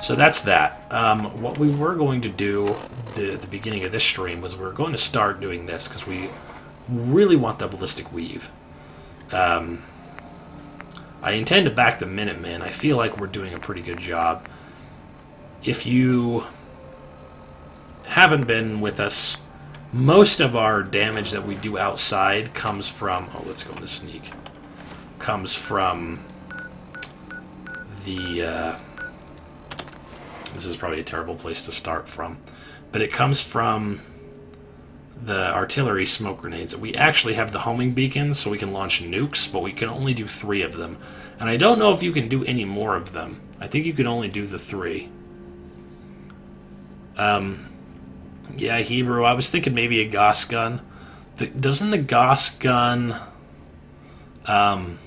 So that's that. What we were going to do at the beginning of this stream was we were going to start doing this because we really want the ballistic weave. I intend to back the Minutemen. I feel like we're doing a pretty good job. If you haven't been with us, most of our damage that we do outside comes from... Oh, let's go into sneak. Comes from the... this is probably a terrible place to start from. But it comes from the artillery smoke grenades. We actually have the homing beacons, so we can launch nukes, but we can only do 3 of them. And I don't know if you can do any more of them. I think you can only do the 3. Yeah, Hebrew. I was thinking maybe a Gauss gun. Doesn't the Gauss gun... it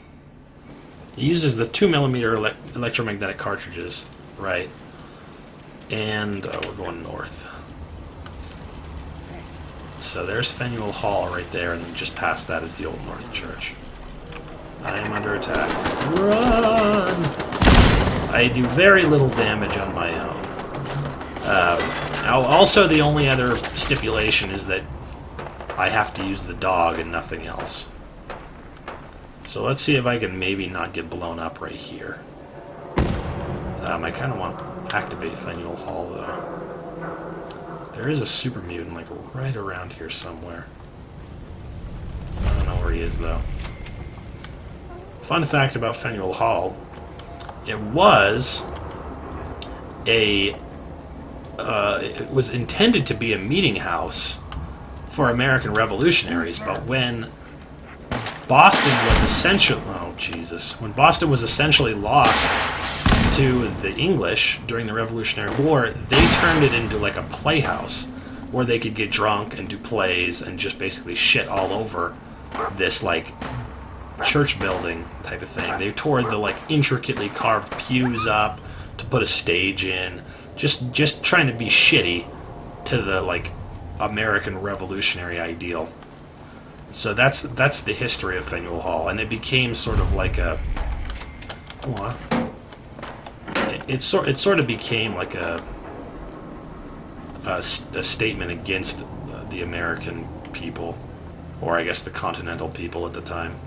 uses the 2mm electromagnetic cartridges, right? And we're going north. So there's Faneuil Hall right there, and then just past that is the Old North Church. I am under attack. Run! I do very little damage on my own. Now, also, the only other stipulation is that I have to use the dog and nothing else. So let's see if I can maybe not get blown up right here. I kind of want to activate Faneuil Hall, though. There is a super mutant, like, right around here somewhere. I don't know where he is, though. Fun fact about Faneuil Hall, it was it was intended to be a meeting house for American revolutionaries, but when Boston was when Boston was essentially lost to the English during the Revolutionary War, they turned it into like a playhouse where they could get drunk and do plays and just basically shit all over this like church building type of thing. They tore the like intricately carved pews up to put a stage in, just trying to be shitty to the like American revolutionary ideal. So that's the history of Faneuil Hall, and it became sort of like a it sort of became like a statement against the American people, or I guess the continental people at the time.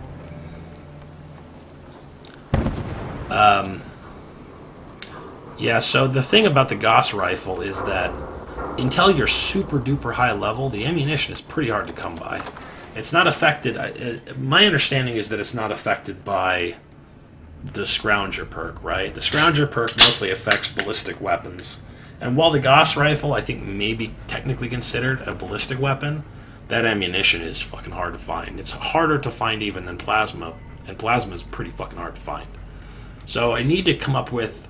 Yeah, so the thing about the Gauss rifle is that until you're super duper high level, the ammunition is pretty hard to come by. It's not affected... my understanding is that it's not affected by the Scrounger perk, right? The Scrounger perk mostly affects ballistic weapons. And while the Gauss rifle, I think, may be technically considered a ballistic weapon, that ammunition is fucking hard to find. It's harder to find even than plasma, and plasma is pretty fucking hard to find. So I need to come up with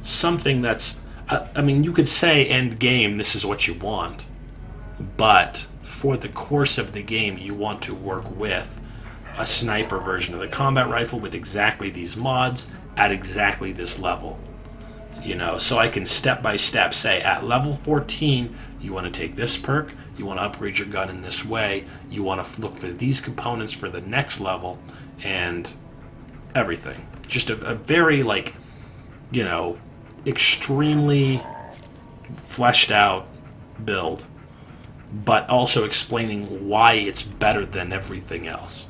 something that's... I mean, you could say, end game, this is what you want. But for the course of the game, you want to work with a sniper version of the combat rifle with exactly these mods at exactly this level. You know, so I can step by step say, at level 14, you want to take this perk, you want to upgrade your gun in this way, you want to look for these components for the next level, and everything. Just a very, like, you know, extremely fleshed out build, but also explaining why it's better than everything else.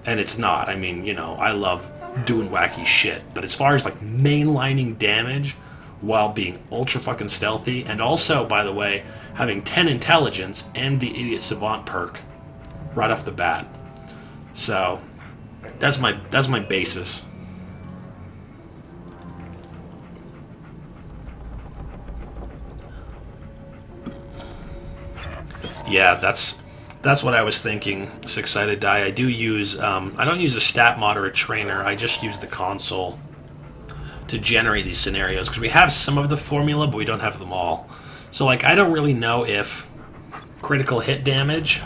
And it's not. I mean, you know, I love doing wacky shit, but as far as like mainlining damage while being ultra fucking stealthy, and also, by the way, having 10 intelligence and the Idiot Savant perk right off the bat. So that's my basis. Yeah, that's what I was thinking. Six-sided die. I do use. I don't use a stat mod or a trainer. I just use the console to generate these scenarios because we have some of the formula, but we don't have them all. So, like, I don't really know if critical hit damage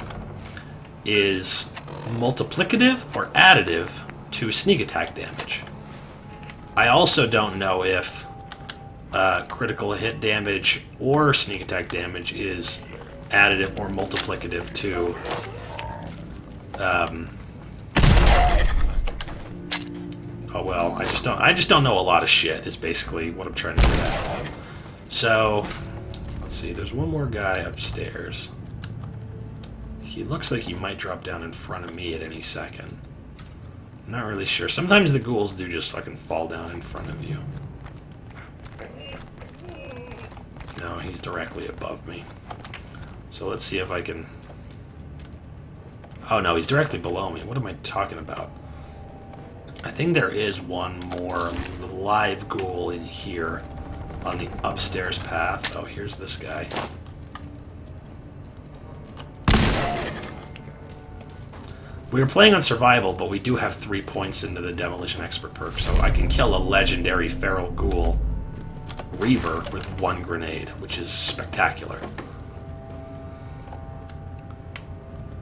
is multiplicative or additive to sneak attack damage. I also don't know if critical hit damage or sneak attack damage is additive or multiplicative to Oh well, I just don't know a lot of shit is basically what I'm trying to get at. So, let's see, there's one more guy upstairs. He looks like he might drop down in front of me at any second. I'm not really sure. Sometimes the ghouls do just fucking fall down in front of you. No, he's directly above me. So let's see if I can... Oh no, he's directly below me. What am I talking about? I think there is one more live ghoul in here on the upstairs path. Oh, here's this guy. We were playing on survival, but we do have 3 points into the demolition expert perk, so I can kill a legendary feral ghoul reaver with 1 grenade, which is spectacular.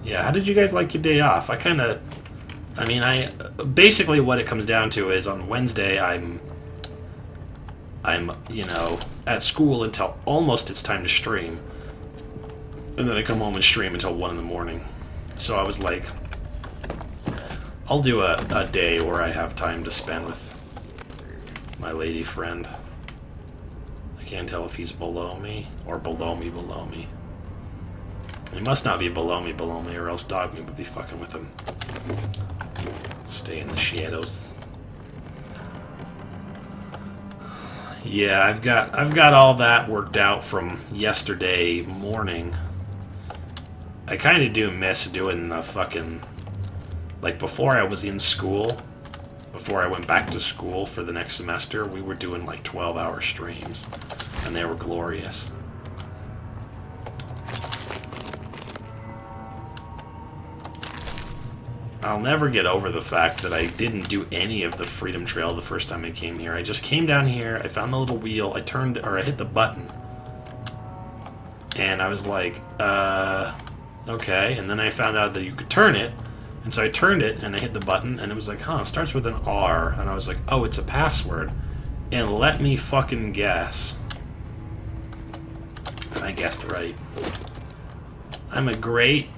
Yeah, how did you guys like your day off? Basically what it comes down to is on Wednesday I'm you know, at school until almost it's time to stream. And then I come home and stream until 1 in the morning. So I was like, I'll do a day where I have time to spend with my lady friend. I can't tell if he's below me or below me. He must not be below me, or else Dogmeat would be fucking with him. Stay in the shadows. Yeah, I've got all that worked out from yesterday morning. I kind of do miss doing the fucking... Like, before I was in school, before I went back to school for the next semester, we were doing, like, 12-hour streams. And they were glorious. I'll never get over the fact that I didn't do any of the Freedom Trail the first time I came here. I just came down here, I found the little wheel, I hit the button. And I was like, okay. And then I found out that you could turn it. And so I turned it, and I hit the button, and it was like, it starts with an R. And I was like, oh, it's a password. And let me fucking guess. And I guessed right. I'm a great,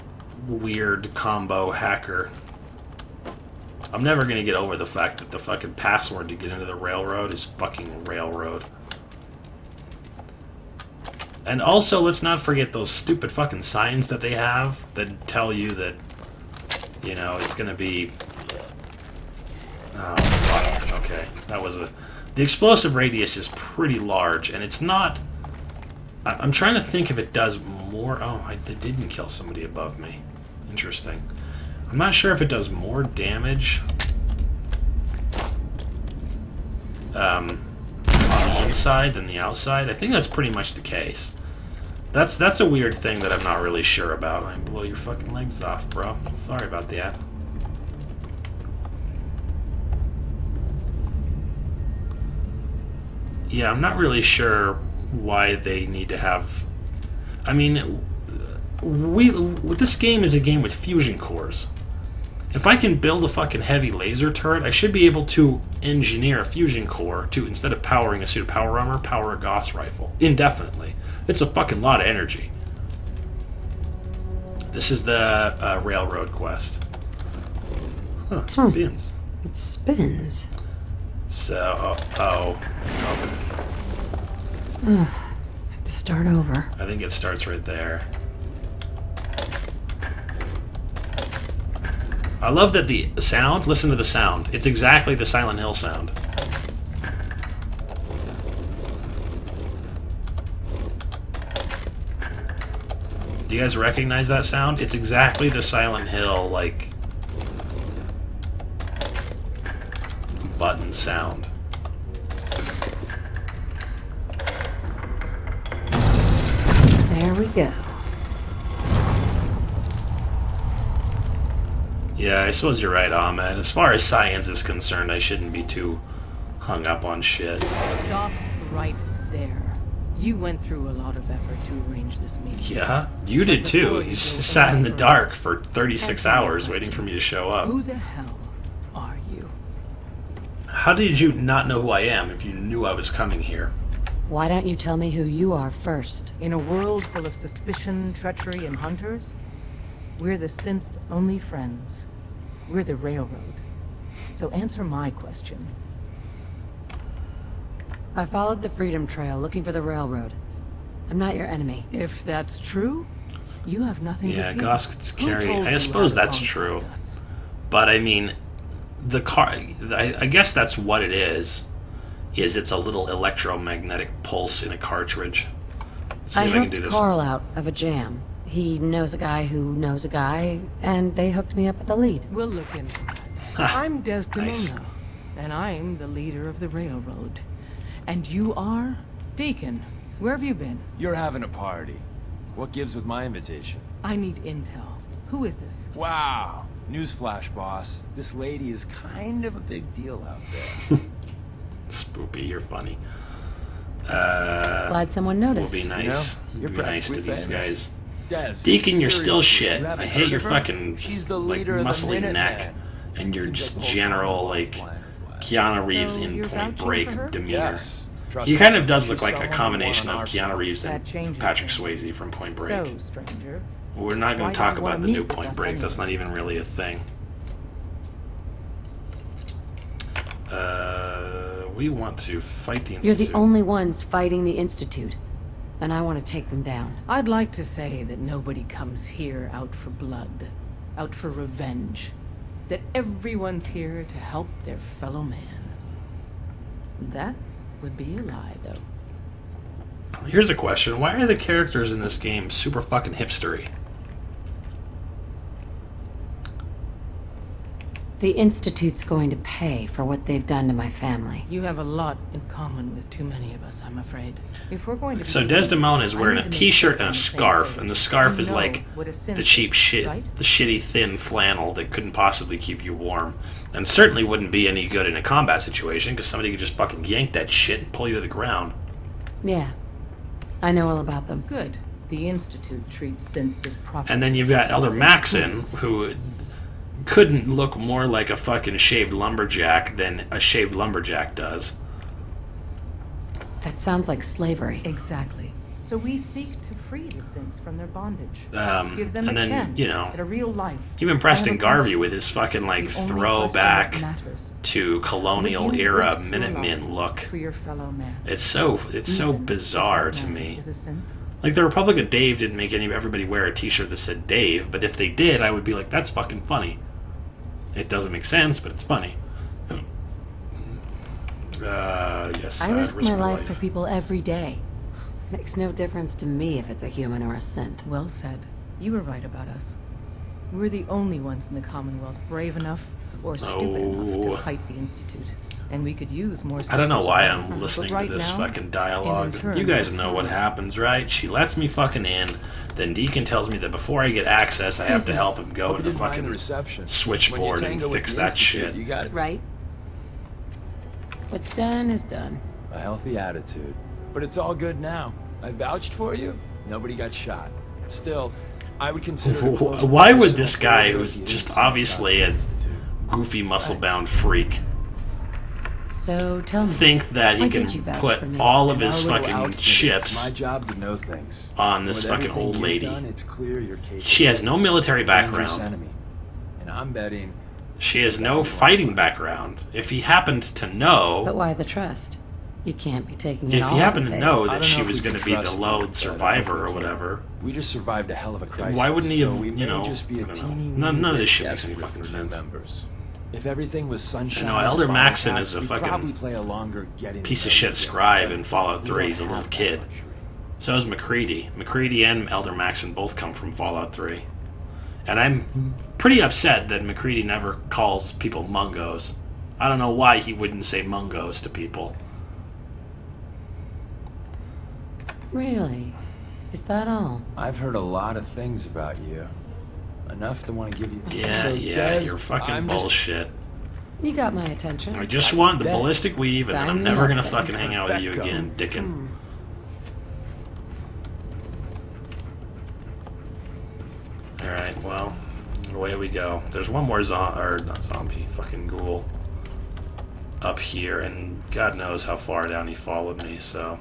weird combo hacker. I'm never gonna get over the fact that the fucking password to get into the railroad is fucking railroad. And also, let's not forget those stupid fucking signs that they have that tell you that, you know, it's gonna be... Oh, fuck. Okay. That was a... The explosive radius is pretty large, and it's not... I'm trying to think if it does more... Oh, I didn't kill somebody above me. Interesting. I'm not sure if it does more damage on the inside than the outside. I think that's pretty much the case. That's a weird thing that I'm not really sure about. I blow your fucking legs off, bro. Sorry about that. Yeah, I'm not really sure why they need to have... I mean, this game is a game with fusion cores. If I can build a fucking heavy laser turret, I should be able to engineer a fusion core to, instead of powering a suit of power armor, power a Gauss rifle. Indefinitely. It's a fucking lot of energy. This is the railroad quest. Huh, it spins. It spins. So, I have to start over. I think it starts right there. I love that the sound, listen to the sound. It's exactly the Silent Hill sound. Do you guys recognize that sound? It's exactly the Silent Hill, like, button sound. There we go. Yeah, I suppose you're right, Ahmed. As far as science is concerned, I shouldn't be too hung up on shit. Stop right there. You went through a lot of effort to arrange this meeting. Yeah, you did too. You sat in the dark for 36 hours waiting for me to show up. Who the hell are you? How did you not know who I am if you knew I was coming here? Why don't you tell me who you are first? In a world full of suspicion, treachery, and hunters, we're the synth's only friends. We're the railroad. So answer my question. I followed the Freedom Trail looking for the railroad. I'm not your enemy. If that's true, you have nothing to Yeah, fear. Goss could Who carry. told I you suppose how to that's true. contact us? But I mean, the car. I guess that's what it is. Is it's a little electromagnetic pulse in a cartridge. Let's see I if I can hooked do this. Carl out of a jam. He knows a guy who knows a guy, and they hooked me up at the lead. We'll look into that. I'm Desdemona, Nice. and I'm the leader of the railroad. And you are? Deacon, where have you been? You're having a party. What gives with my invitation? I need intel. Who is this? Wow. Newsflash, boss. This lady is kind of a big deal out there. Spoopy, you're funny. Glad someone We'll noticed. be nice. you're We'll be nice to practically these famous. guys. Des, Deacon, you're still seriously, shit. you I haven't hate heard your of her? fucking She's the like leader of the muscly neck, Minutemen. and your Seems just like the whole general Commonwealth's like flying her flag. Keanu Reeves So in you're Point vouching Break for her? demeanor. Yes. Trust He me. kind of does look She's like a someone we combination want on of our Keanu side. Reeves and That changes Patrick things. Swayze from Point Break. So, stranger. We're not why going do to talk you wanna about the new meet with Point us Break. That's anyway? not even really a thing. We want to fight the You're Institute. the only ones fighting the Institute, and I want to take them down. I'd like to say that nobody comes here out for blood, out for revenge. That everyone's here to help their fellow man. That would be a lie, though. Here's a question. Why are the characters in this game super fucking hipstery? The Institute's going to pay for what they've done to my family. You have a lot in common with too many of us, I'm afraid. If we're going to So be Desdemona is I wearing need a to make t-shirt sure and a we're on the same scarf, page. and the scarf You is know like what a synth the cheap is, shit, right? the shitty thin flannel that couldn't possibly keep you warm, and certainly wouldn't be any good in a combat situation because somebody could just fucking yank that shit and pull you to the ground. Yeah, I know all about them. Good. The Institute treats synths as property. And then you've got Elder Maxon, who couldn't look more like a fucking shaved lumberjack than a shaved lumberjack does. That sounds like slavery. Exactly. So we seek to free the synths from their bondage. Give them And a then, chance you know, at a real life. even Preston I have a Garvey question. with his fucking like The only throwback question that matters. to colonial Would you era risk your Minutemen life look. for your fellow man. It's so Even bizarre if that to man me. is a synth? Like the Republic of Dave didn't make everybody wear a T-shirt that said Dave, but if they did, I would be like, that's fucking funny. It doesn't make sense, but it's funny. Yes. I risk my life for people every day. Makes no difference to me if it's a human or a synth. Well said. You were right about us. We're the only ones in the Commonwealth brave enough or stupid enough Oh. to fight the Institute. And we could use more I don't know sisters why around. I'm But listening right to this now, fucking dialogue. and in turn, You guys know what happens, right? She lets me fucking in, then Deacon tells me that before I get access, I have Excuse to me. help him go Hope to you the didn't mind fucking the reception. switchboard When you and tango with fix the that Institute, shit. You got Right? What's done is done. a healthy attitude. But it's all good now. I vouched for you. Nobody got shot. Still, I would consider it a close Why would personal this guy, favor who's if you just didn't obviously suicide a the Institute. goofy, muscle-bound freak, So tell me. think that he why can did you vouch put for me? all of In his our little fucking outfit, It's chips my job to know things. on this With fucking everything old you've lady? done, it's clear you're capable. She has no military Dangerous background. enemy. And I'm betting She has no fighting background. If he happened to But know, why the trust? You can't be taking it if all he happened on to faith. know I that don't she know if was we going to can be the trust you, lone but survivor or we can. whatever, We just survived a hell of a crisis. why wouldn't he so have, we you may know, just be I a don't teeny know. None of this shit bit makes any desperate fucking for new sense. members. If everything was sunshine, I know Elder and Maxon bottle is a caps, we'd fucking probably play a longer getting piece of to shit know you scribe game. in Fallout We 3. don't He's a little have that kid. luxury. So is McCready. McCready and Elder Maxon both come from Fallout 3. And I'm pretty upset that McCready never calls people mungos. I don't know why he wouldn't say mungos to people. Really? Is that all? I've heard a lot of things about you. Enough to want to give you. Yeah, So, yeah, Des, you're fucking I'm just- bullshit. You got my attention. I just want the That- ballistic weave, and then Sign I'm me never up, gonna then. fucking hang out with you Perfecto. again, Dickin. Alright, well, away we go. There's one more not zombie, fucking ghoul up here, and God knows how far down he followed me, so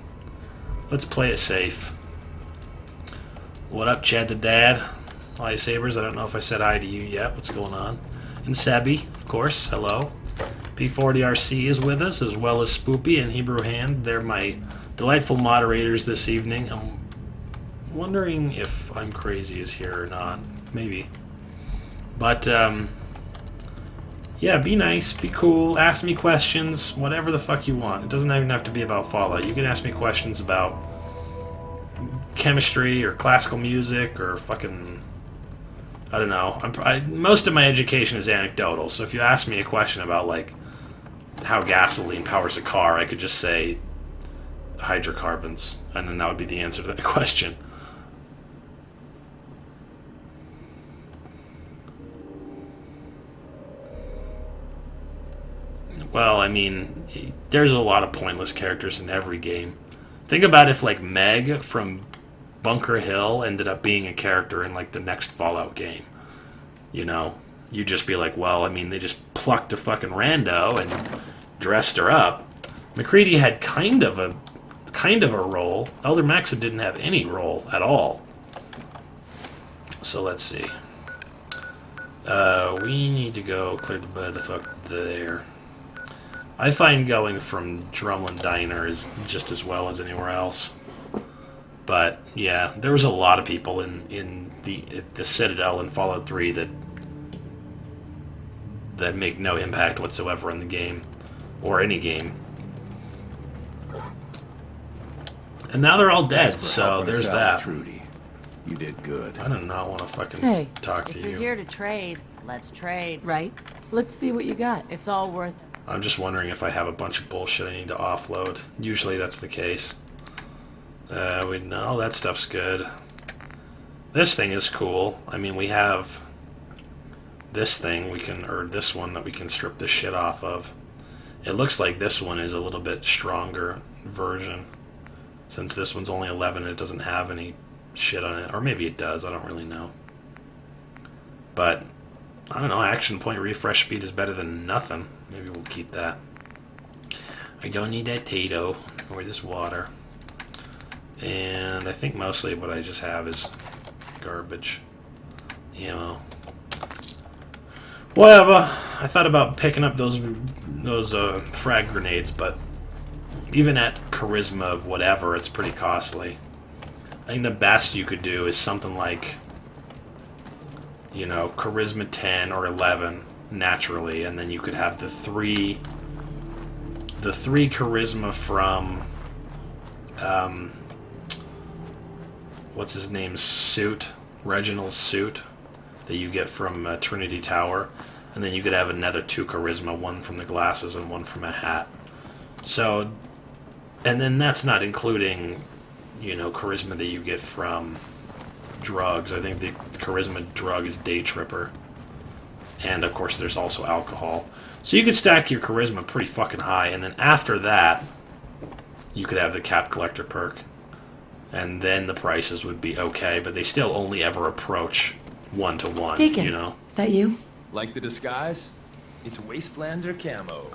let's play it safe. What up, Chad the Dad? Lightsabers, I don't know if I said hi to you yet. What's going on? And Sebby, of course, hello. P40RC is with us, as well as Spoopy and Hebrew Hand. They're my delightful moderators this evening. I'm wondering if I'm Crazy is here or not. Maybe. But, yeah, be nice, be cool, ask me questions, whatever the fuck you want. It doesn't even have to be about Fallout. You can ask me questions about chemistry or classical music or fucking... I don't know. Most of my education is anecdotal, so if you ask me a question about, like, how gasoline powers a car, I could just say hydrocarbons, and then that would be the answer to that question. Well, I mean, there's a lot of pointless characters in every game. Think about if, like, Meg from Bunker Hill ended up being a character in, like, the next Fallout game. You know? You'd just be like, well, I mean, they just plucked a fucking rando and dressed her up. McCready had kind of a role. Elder Maxon didn't have any role at all. So let's see. We need to go clear the fuck there. I find going from Drumlin Diner is just as well as anywhere else. But yeah, there was a lot of people in the Citadel in Fallout 3 that make no impact whatsoever in the game, or any game. And now they're all dead, so there's that. Trudy. You did good. I do not want to fucking talk to If you. you're here to trade, let's trade. Right? Let's see what you got. It's all worth it. I'm just wondering if I have a bunch of bullshit I need to offload. Usually that's the case. We know that stuff's good. This thing is cool. I mean, we have this thing or this one that we can strip this shit off of. It looks like this one is a little bit stronger version, since this one's only 11 and it doesn't have any shit on it. Or maybe it does, I don't really know. But, I don't know, action point refresh speed is better than nothing. Maybe we'll keep that. I don't need that Tato or this water. And I think mostly what I just have is garbage. Ammo. Whatever. I thought about picking up those frag grenades, but even at charisma whatever, it's pretty costly. I think the best you could do is something like, you know, charisma 10 or 11 naturally, and then you could have the three charisma from what's his name's suit, Reginald's suit, that you get from Trinity Tower, and then you could have another 2 charisma, one from the glasses and one from a hat. So, and then that's not including, you know, charisma that you get from drugs. I think the charisma drug is Day Tripper. And, of course, there's also alcohol. So you could stack your charisma pretty fucking high, and then after that, you could have the Cap Collector perk. And then the prices would be okay, but they still only ever approach 1-to-1, Deacon, you know? is that you? Like the disguise? It's Wastelander camo.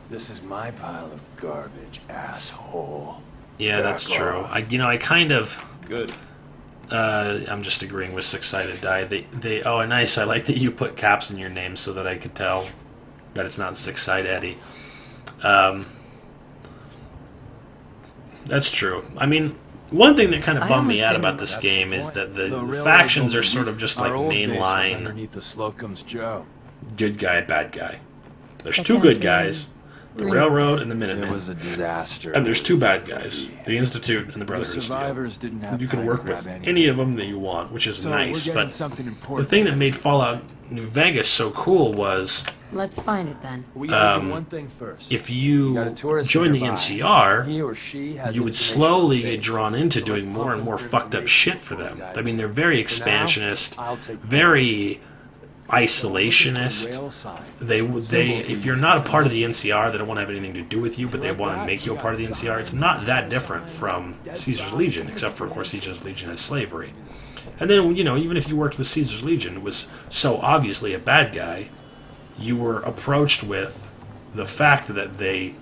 This is my pile of garbage, asshole. Yeah, that's true. I kind of... Good. I'm just agreeing with Six-Sided Die. Oh, nice. I like that you put caps in your name so that I could tell that it's not Six-Side Eddie. That's true. I mean, one thing that kind of bummed me out about this game is that the factions are sort of just like mainline underneath the Slocum's Joe. good guy, bad guy. There's That 2 sounds good really guys, the real. Railroad and the It Minutemen. was a disaster. And there's 2 bad guys, the Institute and the The Brotherhood of Steel. survivors didn't have You can time work to grab with anyone. any of them that you want, which is So nice, we're getting but something the important. thing that made Fallout New Vegas so cool was Let's find it then. We gotta do one thing first. if got you a tourist join the nearby. NCR, He or she has you would information slowly on get base. drawn into So doing let's more pump and more them fucked up information shit for them. before we I dive mean, in. they're very For now, expansionist, I'll take very the isolationist. rail sign. They if you're not a part of the NCR, they don't want to have anything to do with you, but they want to make you a part of the NCR. It's not that different from Caesar's Legion, except for, of course, Caesar's Legion has slavery. And then, you know, even if you worked with Caesar's Legion, it was so obviously a bad guy, you were approached with the fact that they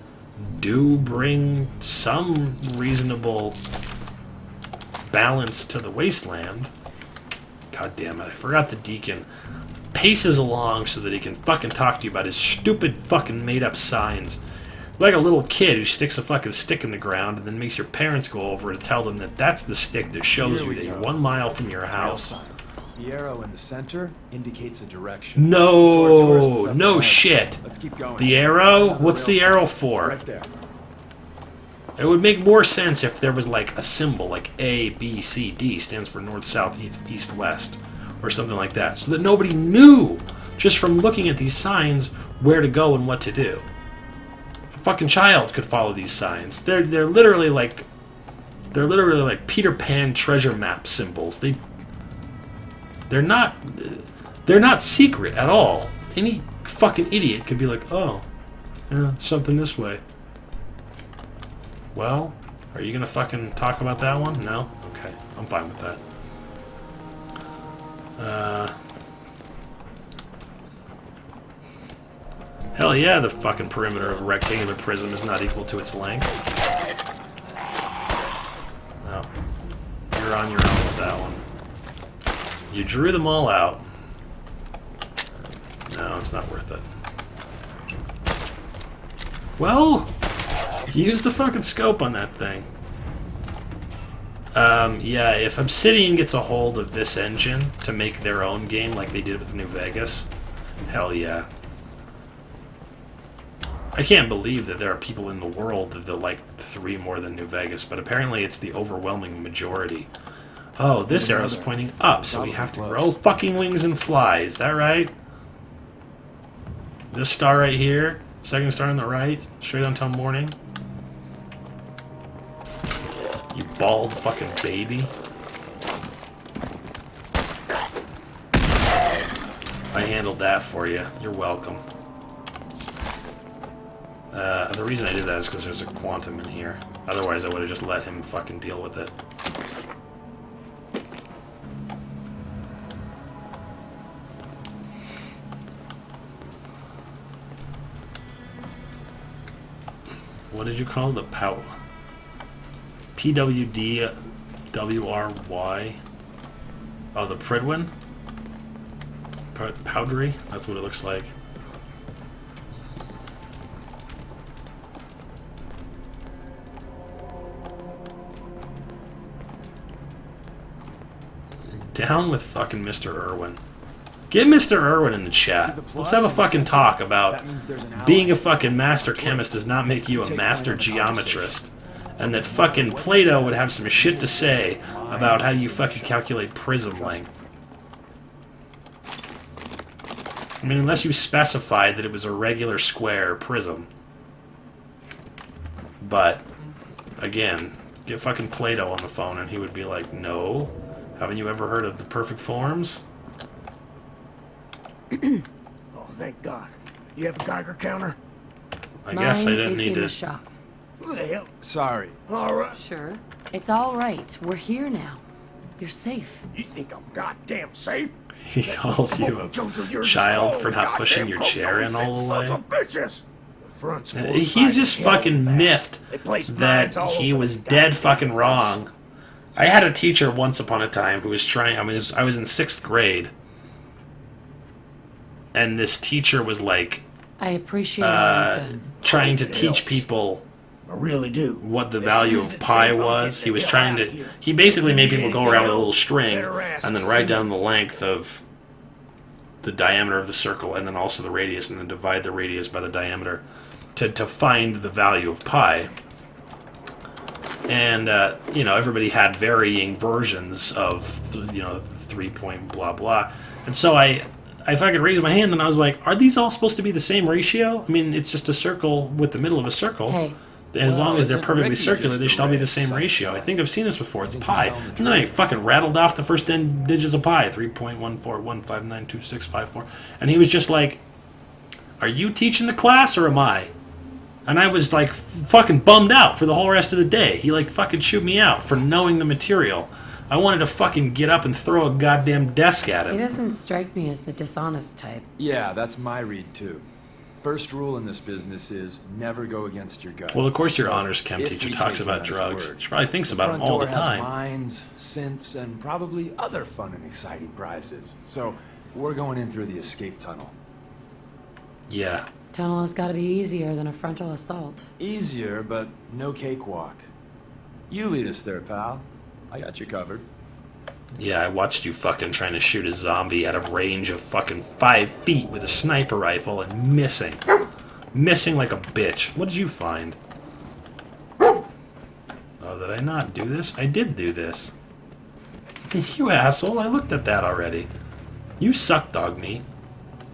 do bring some reasonable balance to the wasteland. God damn it, I forgot the Deacon. paces along so that he can fucking talk to you about his stupid fucking made-up signs. Like a little kid who sticks a fucking stick in the ground and then makes your parents go over to tell them that that's the stick that shows Here you we that you're go. 1 mile from your house. The arrow in the center indicates a direction. No, So our tourist is up no ahead. shit. Let's keep going. The arrow? Another What's rail the arrow sign. for? Right there. It would make more sense if there was like a symbol, like A, B, C, D stands for north, south, east, west, or something like that, so that nobody knew just from looking at these signs where to go and what to do. A fucking child could follow these signs. They're literally like Peter Pan treasure map symbols. They're not secret at all. Any fucking idiot could be like, oh, yeah, it's something this way. Well, are you gonna fucking talk about that one? No? Okay, I'm fine with that. Hell yeah, the fucking perimeter of a rectangular prism is not equal to its length. No. You're on your own with that one. You drew them all out. No, it's not worth it. Well, use the fucking scope on that thing. Yeah, if Obsidian gets a hold of this engine to make their own game like they did with New Vegas, hell yeah. I can't believe that there are people in the world that like 3 more than New Vegas, but apparently it's the overwhelming majority. Oh, this arrow's pointing up, so we have to grow fucking wings and fly. Is that right? This star right here, second star on the right, straight until morning. You bald fucking baby. I handled that for you. You're welcome. The reason I did that is because there's a quantum in here. Otherwise, I would have just let him fucking deal with it. What did you call the pow? PWDWRY? Oh, the Pridwin? Powdery? That's what it looks like. Down with fucking Mr. Irwin. Get Mr. Irwin in the chat. Let's have a fucking talk about being a fucking master chemist does not make you a master geometrist. And that fucking Plato would have some shit to say about how you fucking calculate prism length. I mean, unless you specified that it was a regular square prism. But, again, get fucking Plato on the phone and he would be like, no. Haven't you ever heard of the perfect forms? Oh, thank God. You have a Geiger counter? I guess I Mine didn't is need in to... the shop. Who the hell? Sorry. All right. Sure. It's all right. We're here now. You're safe. You think I'm goddamn safe? He called you a child for not pushing your chair in all the way. Bitches. The front's full of He's just fighting fucking back. miffed They place that mines all he over was the dead goddamn fucking place. wrong. I had a teacher once upon a time who was trying... I mean, I was in 6th grade. And this teacher was like... I appreciate all you've done. trying to teach people I really do. what the As value soon as of it pi said, "I'll was. get He was the trying hell to... out of here." He basically made people go around with a little Anything string else? Better ask and then write Sue. down the length of the diameter of the circle and then also the radius and then divide the radius by the diameter to find the value of pi. And, you know, everybody had varying versions of, you know, 3 point blah blah. And so I fucking raised my hand and I was like, are these all supposed to be the same ratio? I mean, it's just a circle with the middle of a circle. Hey. As Well, long as they're isn't perfectly Ricky circular, just they a should all be the red same psycho? ratio. I think I've seen this before. It's Think he's pi. telling the And then I truth. fucking rattled off the first 10 digits of pi. 3.141592654. And he was just like, are you teaching the class or am I? And I was like fucking bummed out for the whole rest of the day. He like fucking chewed me out for knowing the material. I wanted to fucking get up and throw a goddamn desk at He him. doesn't strike me as the dishonest type. Yeah, that's my read too. First rule in this business is never go against your gut. Well, of course your honors chem If teacher we talks take him about at his drugs. word. She probably thinks The about them front all the door has time. mines, synths, and probably other fun and exciting prizes. So, We're going in through the escape tunnel. Yeah. Tunnel has got to be easier than a frontal assault. Easier, but no cakewalk. You lead us there, pal. I got you covered. Yeah, I watched you fucking trying to shoot a zombie at a range of fucking 5 feet with a sniper rifle and missing. Missing like a bitch. What did you find? Oh, did I not do this? I did do this. You asshole, I looked at that already. You suck, Dogmeat.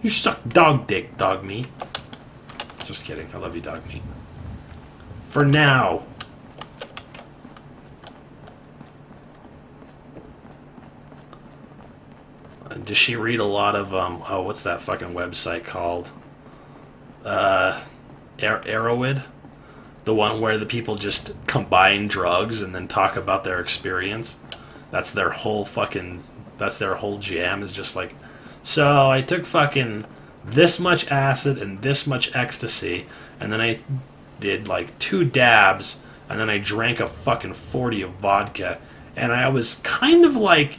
You suck dog dick, Dogmeat. Just kidding. I love you, Dogmeat. For now. Does she read a lot of, oh, what's that fucking website called? Arrowhead? The one where the people just combine drugs and then talk about their experience? That's their whole jam, is just like, so I took fucking this much acid and this much ecstasy, and then I did like 2 dabs, and then I drank a fucking 40 of vodka, and I was kind of like,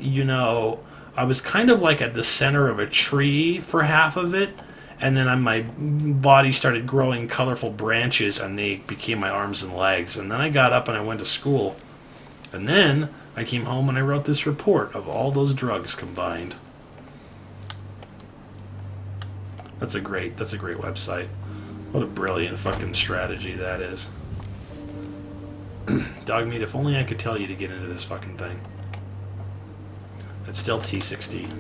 I was kind of like at the center of a tree for half of it, and then my body started growing colorful branches, and they became my arms and legs, and then I got up and I went to school, and then I came home and I wrote this report of all those drugs combined. That's a great website. What a brilliant fucking strategy that is. Dogmeat, if only I could tell you to get into this fucking thing. It's still T60.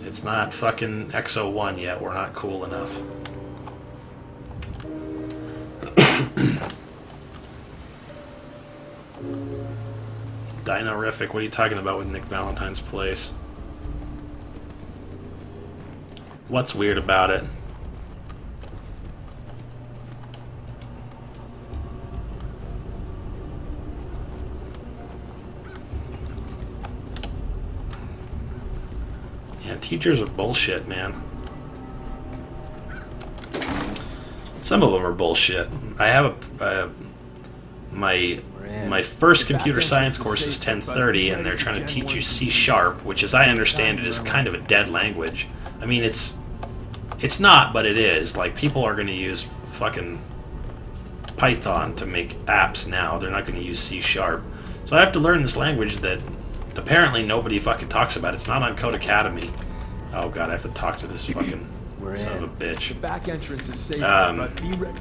It's not fucking XO1 yet. We're not cool enough. Dinorific, what are you talking about with Nick Valentine's place? What's weird about it? Yeah, teachers are bullshit, man. Some of them are bullshit. I have my first computer science course is 1030, and they're trying to teach you C#, which, as I understand it, is kind of a dead language. I mean, it's not, but it is. Like, people are going to use fucking Python to make apps now. They're not going to use C#. So I have to learn this language that apparently nobody fucking talks about. It's not on Code Academy. Oh god, I have to talk to this fucking son of a bitch. The back entrance is safe, but be ready.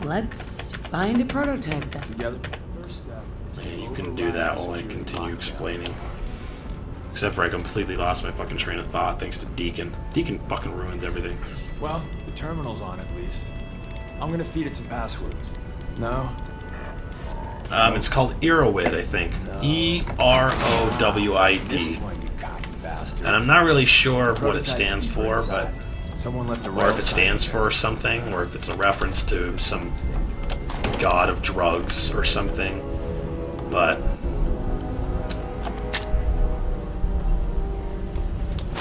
Let's find a prototype then. Together. First step. Yeah, you can do that while I continue explaining. Except for I completely lost my fucking train of thought thanks to Deacon. Deacon fucking ruins everything. Well, the terminal's on at least. I'm gonna feed it some passwords. No? It's called Erowid, I think. Erowid. This one, you cocky bastard. And I'm not really sure what it stands for, but someone left a or if it stands for something, or if it's a reference to some god of drugs or something. But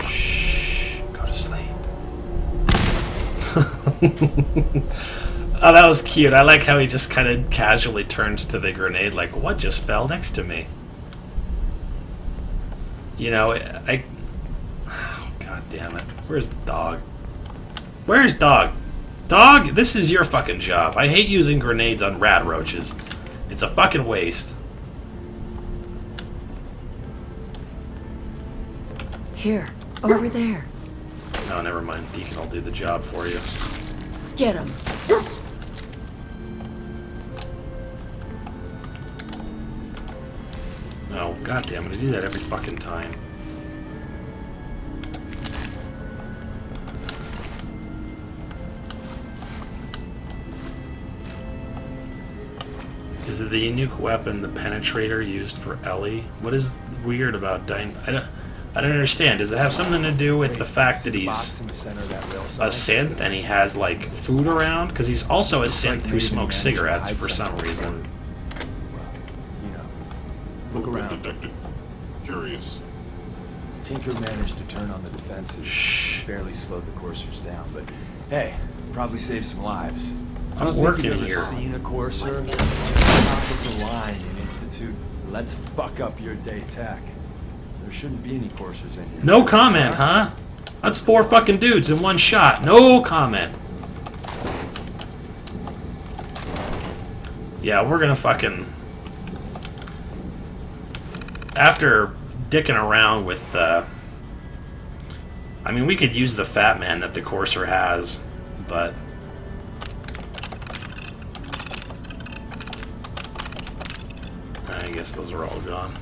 shh, go to sleep. Oh, that was cute. I like how he just kind of casually turns to the grenade like, what just fell next to me? You know, oh, god damn it. Where's the dog? Where's dog? Dog, this is your fucking job. I hate using grenades on rat roaches. It's a fucking waste. Here, over there. Oh, never mind. Deacon will do the job for you. Get him. Oh, god damn it. I do that every fucking time. Is it the unique weapon, the penetrator used for Ellie? What is weird about I don't understand. Does it have something to do with the fact that he's a synth and he has like food around? Because he's also a synth who smokes cigarettes for some reason. You know, look around. Detective. Curious. Tinker managed to turn on the defenses. Shh. Barely slowed the coursers down, but hey, probably saved some lives. I I'm don't think working you've ever here. seen a courser top of the line in Institute. Let's fuck up your day tech. There shouldn't be any coursers in here. No comment, huh? That's 4 fucking dudes in one shot. No comment. Yeah, we're gonna fucking... After dicking around with... I mean, we could use the Fat Man that the Courser has, but... I guess those are all gone.